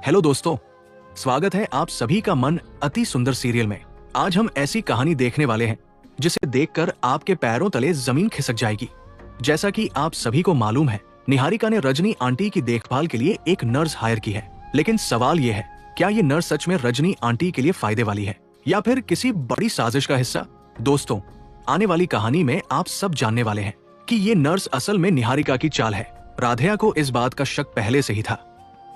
Hello दोस्तों, स्वागत है आप सभी का मन अति सुंदर सीरियल में। आज हम ऐसी कहानी देखने वाले हैं जिसे देखकर आपके पैरों तले जमीन खिसक जाएगी। जैसा कि आप सभी को मालूम है, निहारिका ने रजनी आंटी की देखभाल के लिए एक नर्स हायर की है। लेकिन सवाल ये है, क्या ये नर्स सच में रजनी आंटी के लिए फायदे वाली है या फिर किसी बड़ी साजिश का हिस्सा? दोस्तों, आने वाली कहानी में आप सब जानने वाले हैं कि ये नर्स असल में निहारिका की चाल है। राधिया को इस बात का शक पहले से ही था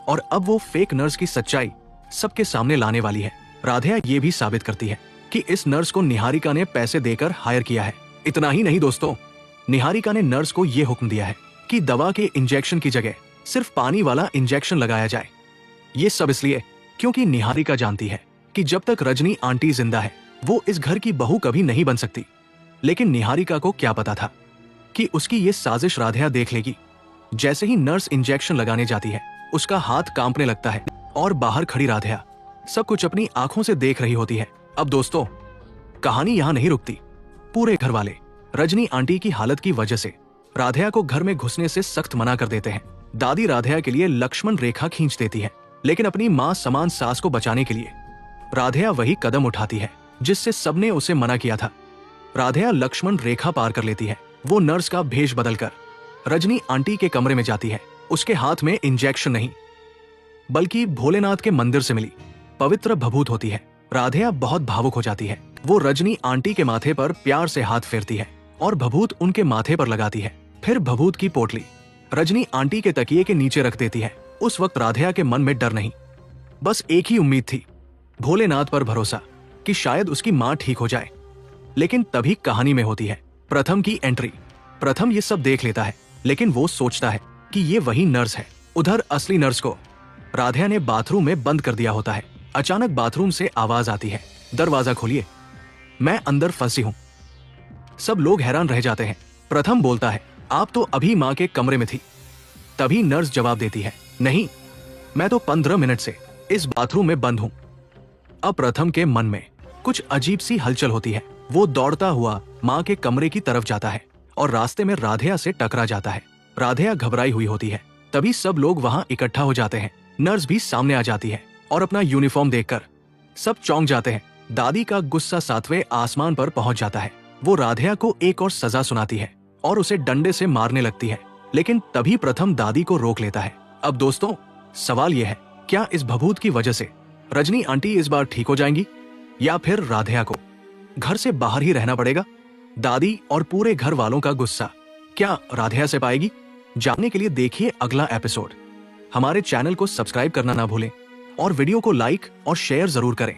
और अब वो फेक नर्स की सच्चाई सबके सामने लाने वाली है। राधिया ये भी साबित करती है कि इस नर्स को निहारिका ने पैसे देकर हायर किया है। इतना ही नहीं दोस्तों, निहारिका ने नर्स को ये हुक्म दिया है कि दवा के इंजेक्शन की जगह सिर्फ पानी वाला इंजेक्शन लगाया जाए। ये सब इसलिए क्योंकि निहारिका जानती है कि जब तक रजनी आंटी जिंदा है वो इस घर की बहू कभी नहीं बन सकती। लेकिन निहारिका को क्या पता था कि उसकी ये साजिश राधिया देख लेगी। जैसे ही नर्स इंजेक्शन लगाने जाती है, उसका हाथ कांपने लगता है और बाहर खड़ी राधिया सब कुछ अपनी आंखों से देख रही होती है। अब दोस्तों, कहानी यहाँ नहीं रुकती। पूरे घर वाले रजनी आंटी की हालत की वजह से राधिया को घर में घुसने से सख्त मना कर देते हैं। दादी राधिया के लिए लक्ष्मण रेखा खींच देती है, लेकिन अपनी मां समान सास को बचाने के लिए राधिया वही कदम उठाती है जिससे सबने उसे मना किया था। राधिया लक्ष्मण रेखा पार कर लेती है। वो नर्स का भेष बदलकर रजनी आंटी के कमरे में जाती है। उसके हाथ में इंजेक्शन नहीं बल्कि भोलेनाथ के मंदिर से मिली पवित्र भभूत होती है। राधिया बहुत भावुक हो जाती है। वो रजनी आंटी के माथे पर प्यार से हाथ फेरती है और भभूत उनके माथे पर लगाती है। फिर भभूत की पोटली रजनी आंटी के तकिए के नीचे रख देती है। उस वक्त राधिया के मन में डर नहीं, बस एक ही उम्मीद थी, भोलेनाथ पर भरोसा कि शायद उसकी मां ठीक हो जाए। लेकिन तभी कहानी में होती है प्रथम की एंट्री। प्रथम ये सब देख लेता है, लेकिन वो सोचता है कि ये वही नर्स है। उधर असली नर्स को राधिया ने बाथरूम में बंद कर दिया होता है। अचानक बाथरूम से आवाज आती है, दरवाजा खोलिए, मैं अंदर फंसी हूं। सब लोग हैरान रह जाते हैं। प्रथम बोलता है, आप तो अभी मां के कमरे में थी। तभी नर्स जवाब देती है, नहीं, मैं तो 15 मिनट से इस बाथरूम में बंद हूं। अब प्रथम के मन में कुछ अजीब सी हलचल होती है। वो दौड़ता हुआ मां के कमरे की तरफ जाता है और रास्ते में राधिया से टकरा जाता है। राधिया घबराई हुई होती है। तभी सब लोग वहां इकट्ठा हो जाते हैं। नर्स भी सामने आ जाती है और अपना यूनिफॉर्म देखकर सब चौंक जाते हैं। दादी का गुस्सा 7वें आसमान पर पहुंच जाता है। वो राधिया को एक और सजा सुनाती है और उसे डंडे से मारने लगती है। लेकिन तभी प्रथम दादी को रोक लेता है। अब दोस्तों, सवाल यह है, क्या इस भभूत की वजह से रजनी आंटी इस बार ठीक हो जाएंगी या फिर राधिया को घर से बाहर ही रहना पड़ेगा? दादी और पूरे घर वालों का गुस्सा क्या राधिया से पाएगी? जानने के लिए देखिए अगला एपिसोड। हमारे चैनल को सब्सक्राइब करना ना भूलें और वीडियो को लाइक और शेयर जरूर करें।